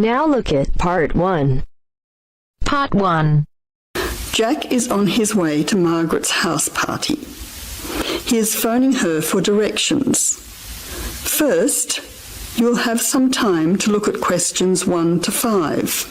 Now look at Part 1. Part 1. Jack is on his way to Margaret's house party. He is phoning her for directions. First, you'll have some time to look at questions 1 to 5.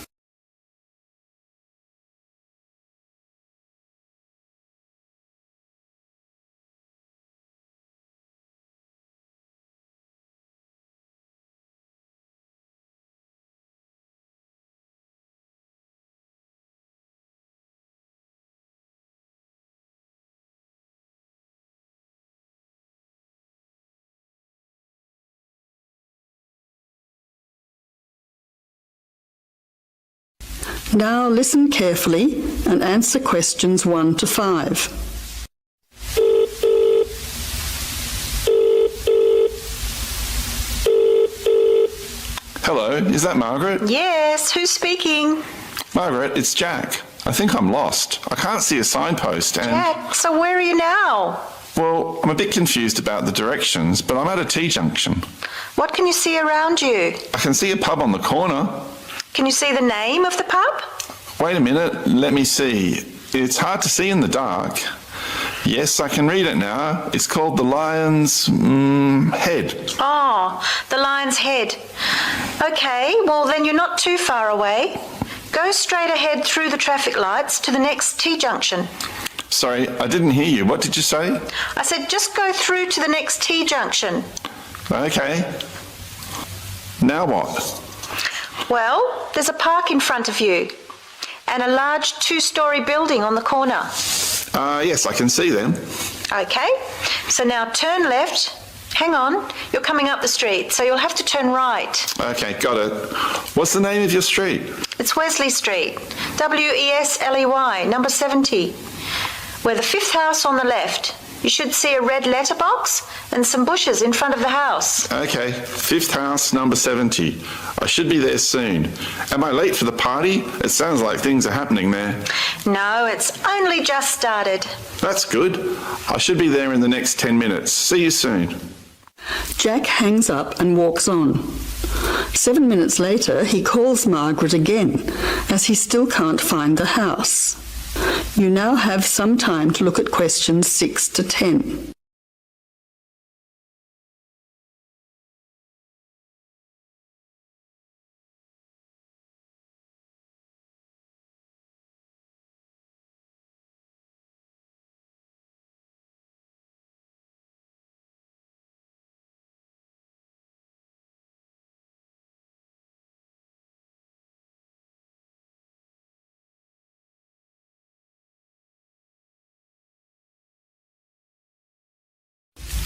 Now listen carefully and answer questions 1 to 5. Hello, is that Margaret? Yes, who's speaking? Margaret, it's Jack. I think I'm lost. I can't see a signpost and... Jack, so where are you now? Well, I'm a bit confused about the directions, but I'm at a T-junction. What can you see around you? I can see a pub on the corner. Can you see the name of the pub? Wait a minute, let me see. It's hard to see in the dark. Yes, I can read it now. It's called the Lion's Head. Oh, the Lion's Head. Okay, well then you're not too far away. Go straight ahead through the traffic lights to the next T-junction. Sorry, I didn't hear you. What did you say? I said just go through to the next T-junction. Okay. Now what? Well, there's a park in front of you and a large 2-storey building on the corner. Yes, I can see them. Okay, so now turn left. Hang on, you're coming up the street, so you'll have to turn right. Okay, got it. What's the name of your street? It's Wesley Street, Wesley, number 70. We're the 5th house on the left. You should see a red letterbox and some bushes in front of the house. Okay, 5th house, number 70. I should be there soon. Am I late for the party? It sounds like things are happening there. No, it's only just started. That's good. I should be there in the next 10 minutes. See you soon. Jack hangs up and walks on. 7 minutes later, he calls Margaret again, as he still can't find the house. You now have some time to look at questions 6 to 10.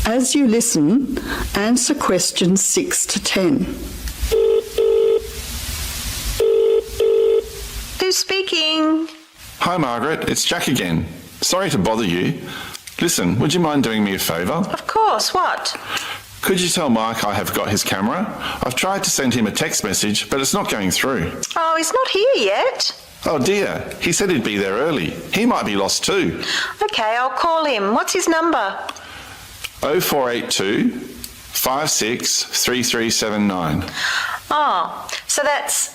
As you listen, answer questions 6 to 10. Who's speaking? Hi, Margaret. It's Jack again. Sorry to bother you. Listen, would you mind doing me a favour? Of course, what? Could you tell Mike I have got his camera? I've tried to send him a text message, but it's not going through. Oh, he's not here yet. Oh dear, he said he'd be there early. He might be lost too. Okay, I'll call him. What's his number? 0482 563379. Oh, so that's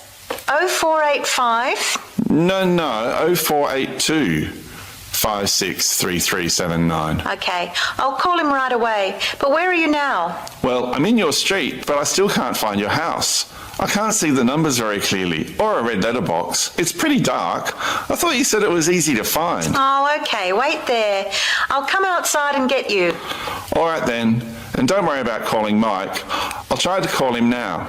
0485. No, 0482 563379. Okay, I'll call him right away. But where are you now? Well, I'm in your street, but I still can't find your house. I can't see the numbers very clearly, or a red letterbox. It's pretty dark. I thought you said it was easy to find. Oh, okay, wait there. I'll come outside and get you. All right then, and don't worry about calling Mike. I'll try to call him now.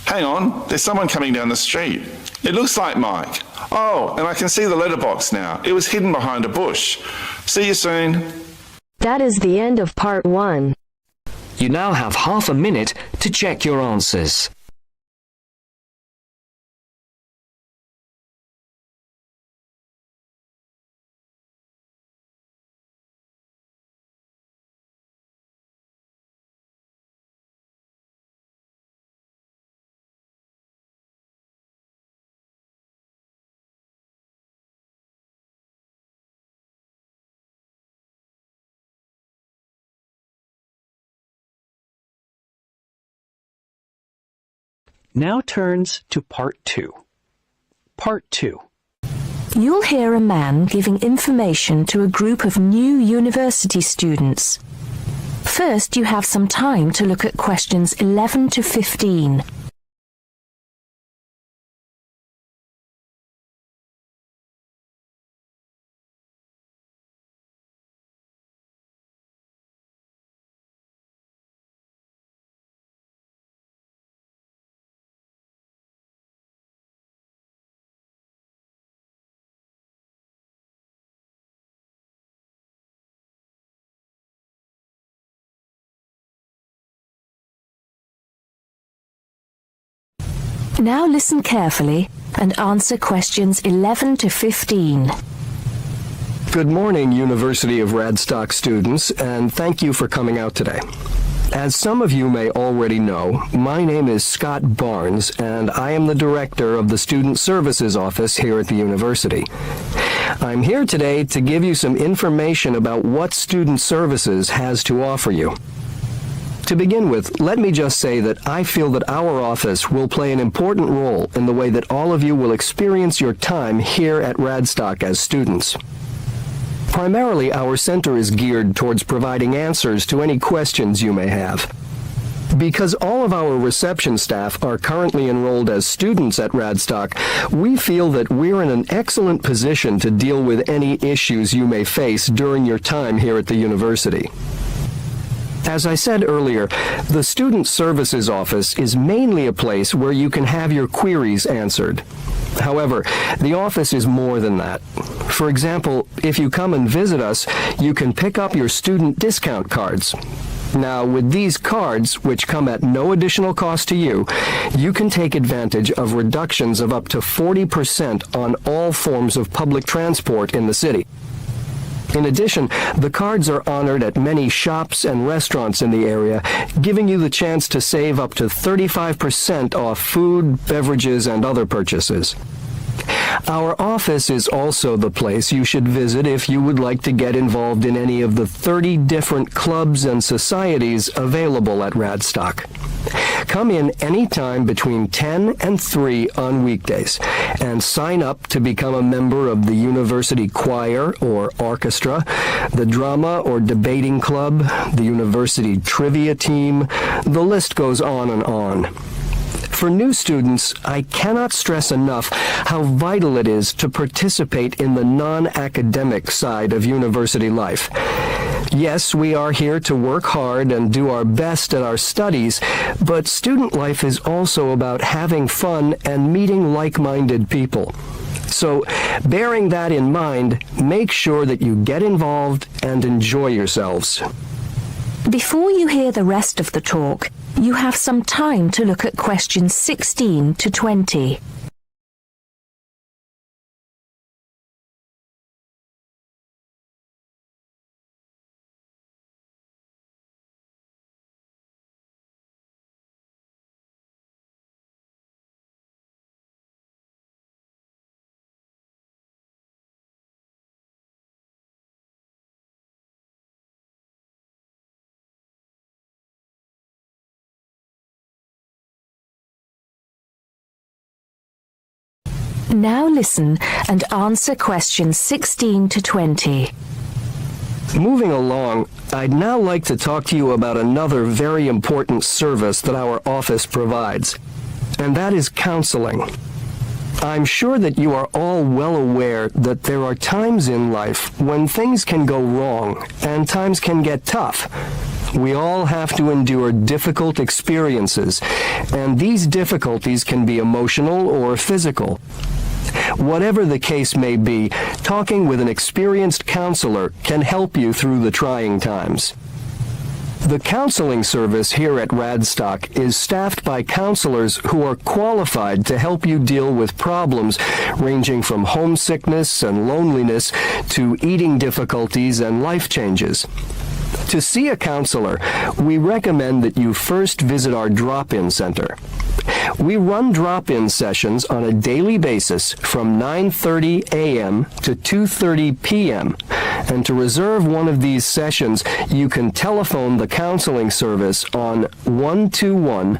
Hang on, there's someone coming down the street. It looks like Mike. Oh, and I can see the letterbox now. It was hidden behind a bush. See you soon. That is the end of Part 1. You now have half a minute to check your answers. Now turns to Part 2. Part 2. You'll hear a man giving information to a group of new university students. First, you have some time to look at questions 11 to 15. Now listen carefully and answer questions 11 to 15. Good morning, University of Radstock students, and thank you for coming out today. As some of you may already know, my name is Scott Barnes, and I am the director of the Student Services Office here at the university. I'm here today to give you some information about what Student Services has to offer you. To begin with, let me just say that I feel that our office will play an important role in the way that all of you will experience your time here at Radstock as students. Primarily, our center is geared towards providing answers to any questions you may have. Because all of our reception staff are currently enrolled as students at Radstock, we feel that we're in an excellent position to deal with any issues you may face during your time here at the university. As I said earlier, the Student Services Office is mainly a place where you can have your queries answered. However, the office is more than that. For example, if you come and visit us, you can pick up your student discount cards. Now, with these cards, which come at no additional cost to you, you can take advantage of reductions of up to 40% on all forms of public transport in the city. In addition, the cards are honored at many shops and restaurants in the area, giving you the chance to save up to 35% off food, beverages, and other purchases. Our office is also the place you should visit if you would like to get involved in any of the 30 different clubs and societies available at Radstock. Come in any time between 10 and 3 on weekdays and sign up to become a member of the university choir or orchestra, the drama or debating club, the university trivia team. The list goes on and on. For new students, I cannot stress enough how vital it is to participate in the non-academic side of university life. Yes, we are here to work hard and do our best at our studies, but student life is also about having fun and meeting like-minded people. So, bearing that in mind, make sure that you get involved and enjoy yourselves. Before you hear the rest of the talk, you have some time to look at questions 16 to 20. Now listen and answer questions 16 to 20. Moving along, I'd now like to talk to you about another very important service that our office provides, and that is counseling. I'm sure that you are all well aware that there are times in life when things can go wrong and times can get tough. We all have to endure difficult experiences, and these difficulties can be emotional or physical. Whatever the case may be, talking with an experienced counselor can help you through the trying times. The counseling service here at Radstock is staffed by counselors who are qualified to help you deal with problems ranging from homesickness and loneliness to eating difficulties and life changes. To see a counselor, we recommend that you first visit our drop-in center. We run drop-in sessions on a daily basis from 9:30 a.m. to 2:30 p.m. And to reserve one of these sessions, you can telephone the counseling service on 121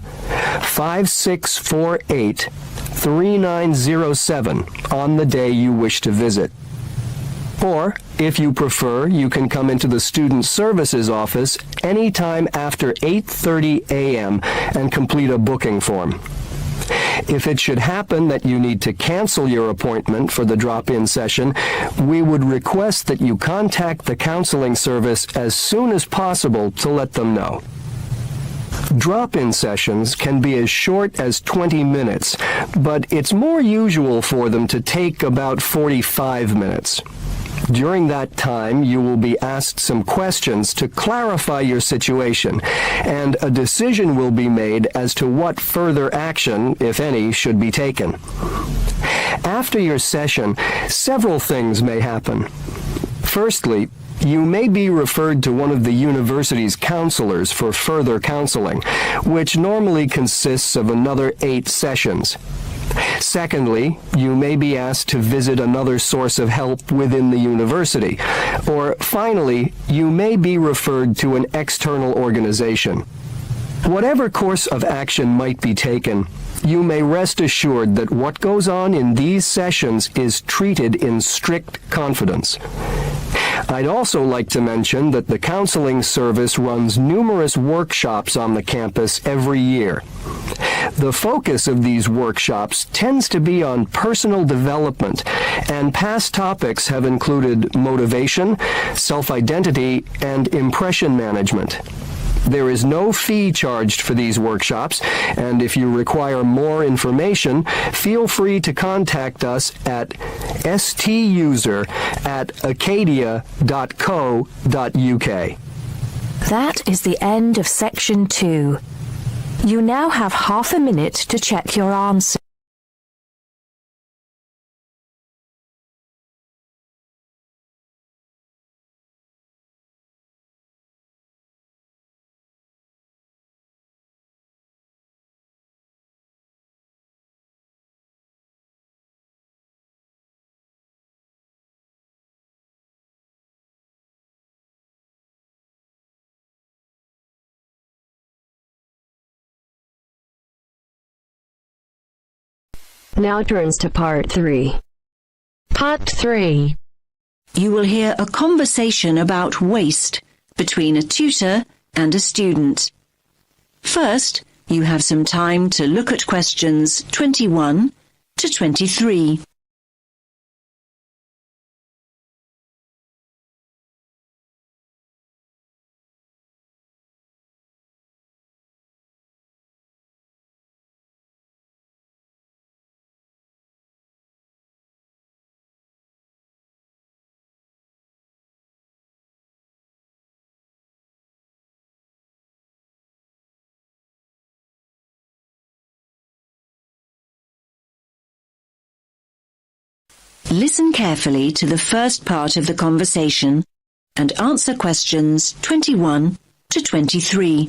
5648-3907 on the day you wish to visit. Or, if you prefer, you can come into the Student Services office anytime after 8:30 a.m. and complete a booking form. If it should happen that you need to cancel your appointment for the drop-in session, we would request that you contact the counseling service as soon as possible to let them know. Drop-in sessions can be as short as 20 minutes, but it's more usual for them to take about 45 minutes. During that time, you will be asked some questions to clarify your situation, and a decision will be made as to what further action, if any, should be taken. After your session, several things may happen. Firstly, you may be referred to one of the university's counselors for further counseling, which normally consists of another 8 sessions. Secondly, you may be asked to visit another source of help within the university. Or finally, you may be referred to an external organization. Whatever course of action might be taken, you may rest assured that what goes on in these sessions is treated in strict confidence. I'd also like to mention that the counseling service runs numerous workshops on the campus every year. The focus of these workshops tends to be on personal development, and past topics have included motivation, self-identity, and impression management. There is no fee charged for these workshops, and if you require more information, feel free to contact us at stuser@acadia.co.uk. That is the end of section 2. You now have half a minute to check your answer. Now turns to part 3. Part 3. You will hear a conversation about waste between a tutor and a student. First, you have some time to look at questions 21 to 23. Listen carefully to the first part of the conversation and answer questions 21 to 23.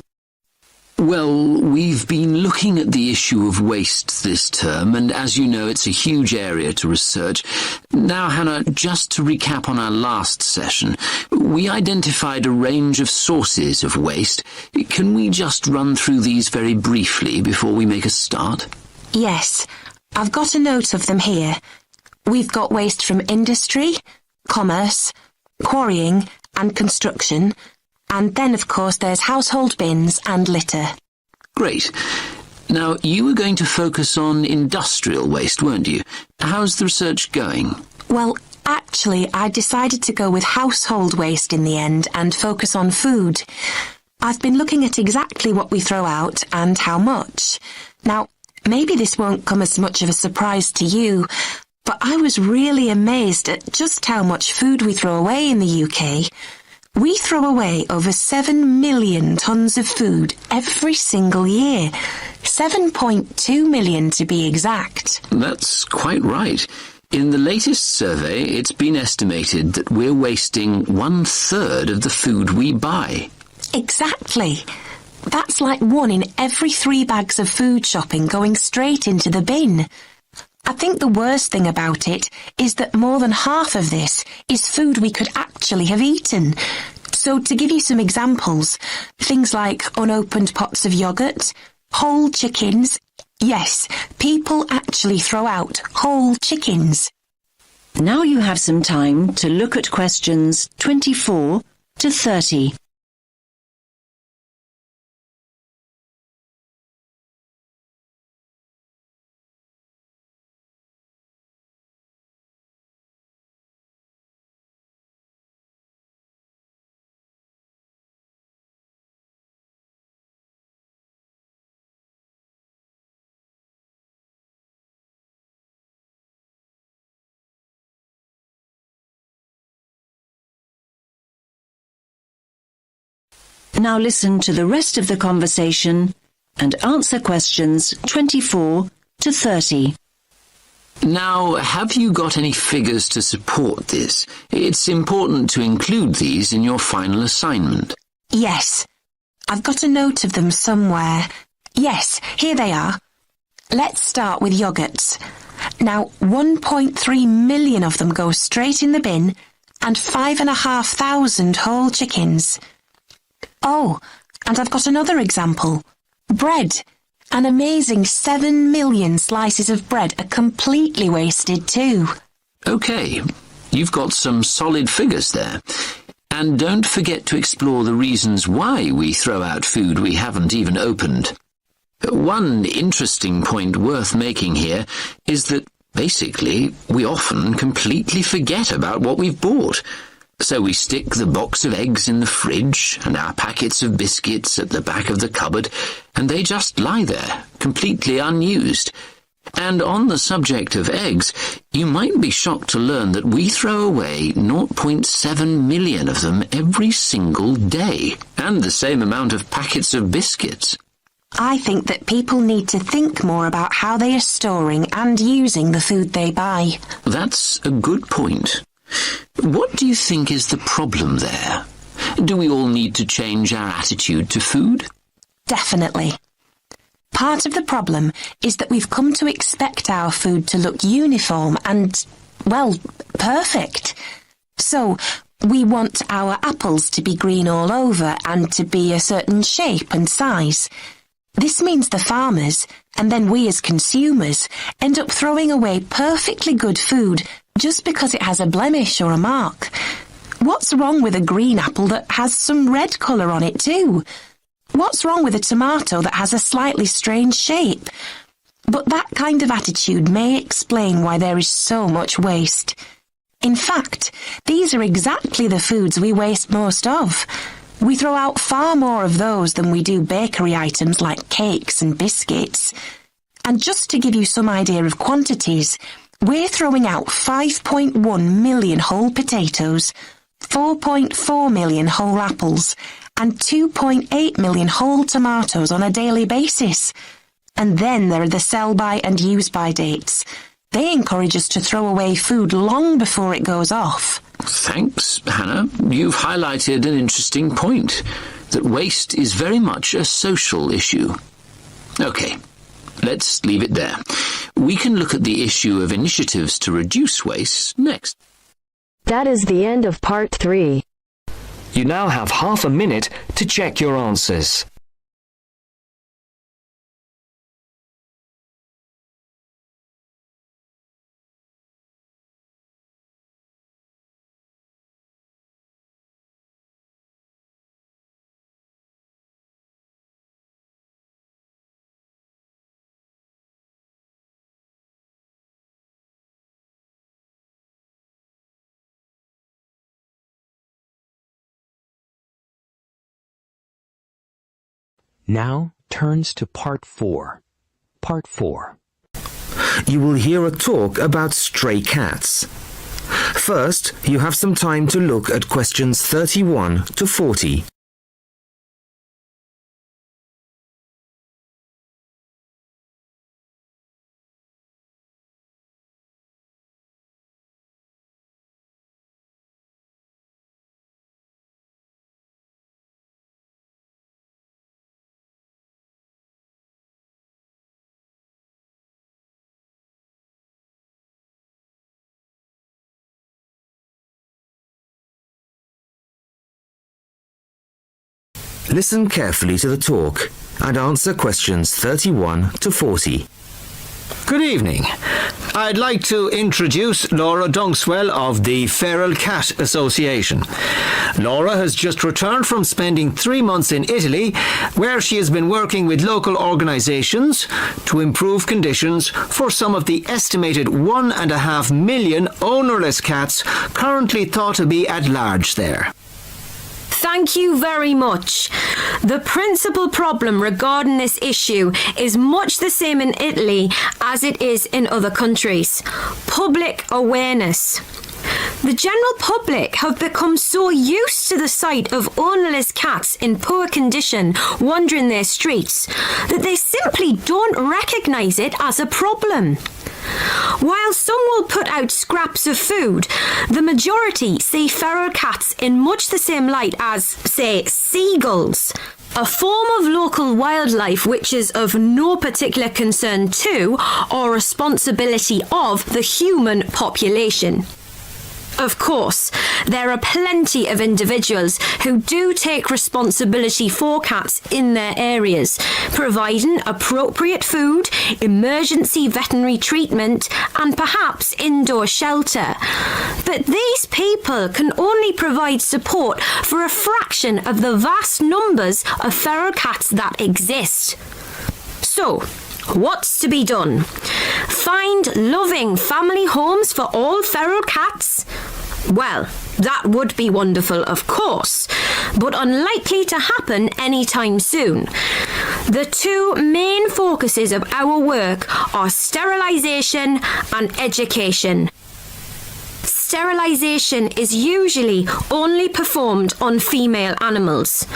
Well, we've been looking at the issue of waste this term, and as you know, it's a huge area to research. Now, Hannah, just to recap on our last session, we identified a range of sources of waste. Can we just run through these very briefly before we make a start? Yes, I've got a note of them here. We've got waste from industry, commerce, quarrying and construction, and then of course there's household bins and litter. Great. Now, you were going to focus on industrial waste, weren't you? How's the research going? Well, actually I decided to go with household waste in the end and focus on food. I've been looking at exactly what we throw out and how much. Now, maybe this won't come as much of a surprise to you, but I was really amazed at just how much food we throw away in the UK. We throw away over 7 million tonnes of food every single year. 7.2 million to be exact. That's quite right. In the latest survey, it's been estimated that we're wasting 1/3 of the food we buy. Exactly. That's like 1 in every 3 bags of food shopping going straight into the bin. I think the worst thing about it is that more than half of this is food we could actually have eaten. So to give you some examples, things like unopened pots of yoghurt, Whole chickens? Yes, people actually throw out whole chickens. Now you have some time to look at questions 24 to 30. Now listen to the rest of the conversation and answer questions 24 to 30. Now, have you got any figures to support this? It's important to include these in your final assignment. Yes, I've got a note of them somewhere. Yes, here they are. Let's start with yogurts. Now, 1.3 million of them go straight in the bin, and 5,500 whole chickens. Oh, and I've got another example. Bread. An amazing 7 million slices of bread are completely wasted too. OK, you've got some solid figures there. And don't forget to explore the reasons why we throw out food we haven't even opened. One interesting point worth making here is that, basically, we often completely forget about what we've bought. So we stick the box of eggs in the fridge and our packets of biscuits at the back of the cupboard, and they just lie there, completely unused. And on the subject of eggs, you might be shocked to learn that we throw away 0.7 million of them every single day, and the same amount of packets of biscuits. I think that people need to think more about how they are storing and using the food they buy. That's a good point. What do you think is the problem there? Do we all need to change our attitude to food? Definitely. Part of the problem is that we've come to expect our food to look uniform and, well, perfect. So, we want our apples to be green all over and to be a certain shape and size. This means the farmers, and then we as consumers, end up throwing away perfectly good food just because it has a blemish or a mark. What's wrong with a green apple that has some red colour on it too? What's wrong with a tomato that has a slightly strange shape? But that kind of attitude may explain why there is so much waste. In fact, these are exactly the foods we waste most of. We throw out far more of those than we do bakery items like cakes and biscuits. And just to give you some idea of quantities, we're throwing out 5.1 million whole potatoes, 4.4 million whole apples, and 2.8 million whole tomatoes on a daily basis. And then there are the sell-by and use-by dates. They encourage us to throw away food long before it goes off. Thanks, Hannah. You've highlighted an interesting point, that waste is very much a social issue. OK, let's leave it there. We can look at the issue of initiatives to reduce waste next. That is the end of part 3. You now have half a minute to check your answers. Now turns to part 4. Part 4. You will hear a talk about stray cats. First, you have some time to look at questions 31 to 40. Listen carefully to the talk and answer questions 31 to 40. Good evening. I'd like to introduce Laura Dunkswell of the Feral Cat Association. Laura has just returned from spending 3 months in Italy, where she has been working with local organisations to improve conditions for some of the estimated 1.5 million ownerless cats currently thought to be at large there. Thank you very much. The principal problem regarding this issue is much the same in Italy as it is in other countries. Public awareness. The general public have become so used to the sight of ownerless cats in poor condition wandering their streets that they simply don't recognise it as a problem. While some will put out scraps of food, the majority see feral cats in much the same light as, say, seagulls, a form of local wildlife which is of no particular concern to or responsibility of the human population. Of course, there are plenty of individuals who do take responsibility for cats in their areas, providing appropriate food, emergency veterinary treatment, and perhaps indoor shelter. But these people can only provide support for a fraction of the vast numbers of feral cats that exist. So, what's to be done? Find loving family homes for all feral cats? Well, that would be wonderful, of course, but unlikely to happen anytime soon. The two main focuses of our work are sterilisation and education. Sterilisation is usually only performed on female animals.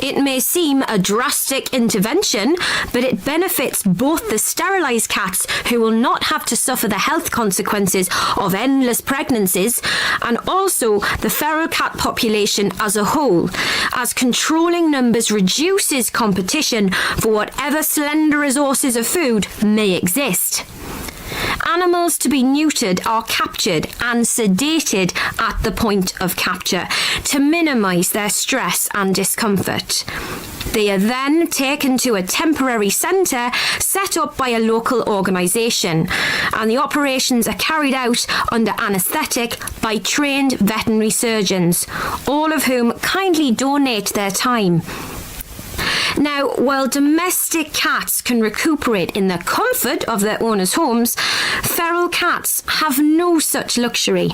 It may seem a drastic intervention, but it benefits both the sterilised cats, who will not have to suffer the health consequences of endless pregnancies, and also the feral cat population as a whole, as controlling numbers reduces competition for whatever slender resources of food may exist. Animals to be neutered are captured and sedated at the point of capture to minimise their stress and discomfort. They are then taken to a temporary centre set up by a local organisation, and the operations are carried out under anaesthetic by trained veterinary surgeons, all of whom kindly donate their time. Now, while domestic cats can recuperate in the comfort of their owners' homes, feral cats have no such luxury.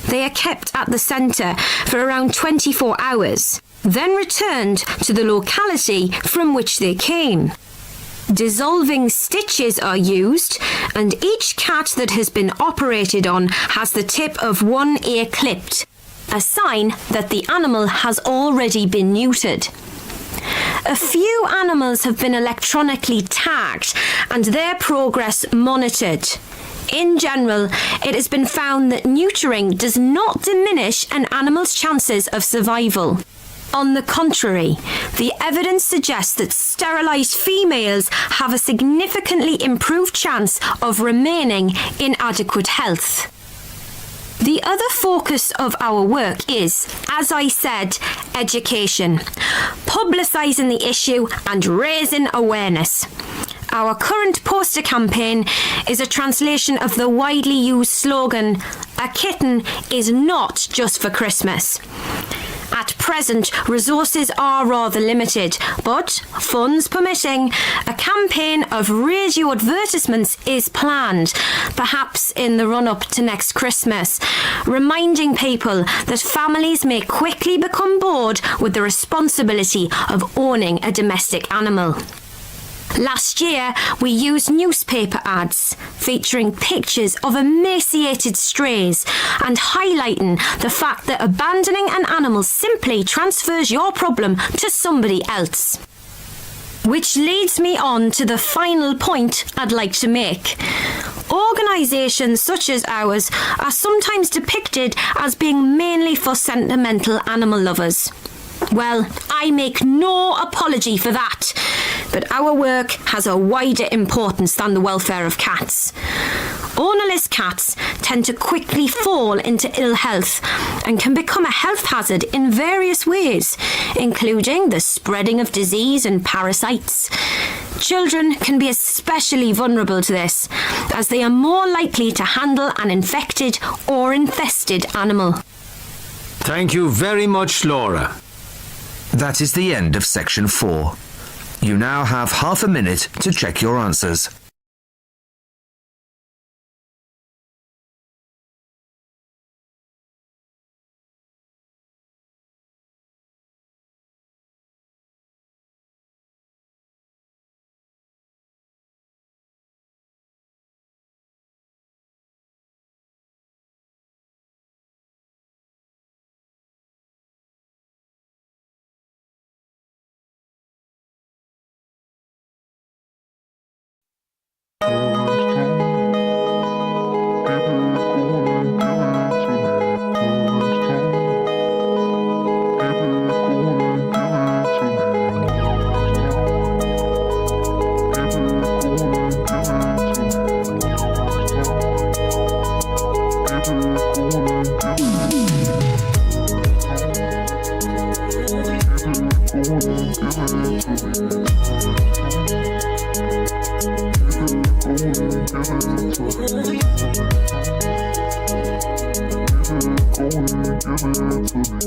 They are kept at the centre for around 24 hours, then returned to the locality from which they came. Dissolving stitches are used, and each cat that has been operated on has the tip of one ear clipped, a sign that the animal has already been neutered. A few animals have been electronically tagged and their progress monitored. In general, it has been found that neutering does not diminish an animal's chances of survival. On the contrary, the evidence suggests that sterilised females have a significantly improved chance of remaining in adequate health. The other focus of our work is, as I said, education, publicising the issue and raising awareness. Our current poster campaign is a translation of the widely used slogan, "A kitten is not just for Christmas." At present, resources are rather limited, but, funds permitting, a campaign of radio advertisements is planned, perhaps in the run-up to next Christmas, reminding people that families may quickly become bored with the responsibility of owning a domestic animal. Last year, we used newspaper ads featuring pictures of emaciated strays and highlighting the fact that abandoning an animal simply transfers your problem to somebody else. Which leads me on to the final point I'd like to make. Organisations such as ours are sometimes depicted as being mainly for sentimental animal lovers. Well, I make no apology for that, but our work has a wider importance than the welfare of cats. Ownerless cats tend to quickly fall into ill health and can become a health hazard in various ways, including the spreading of disease and parasites. Children can be especially vulnerable to this, as they are more likely to handle an infected or infested animal. Thank you very much, Laura. That is the end of section 4. You now have half a minute to check your answers. Give it to me.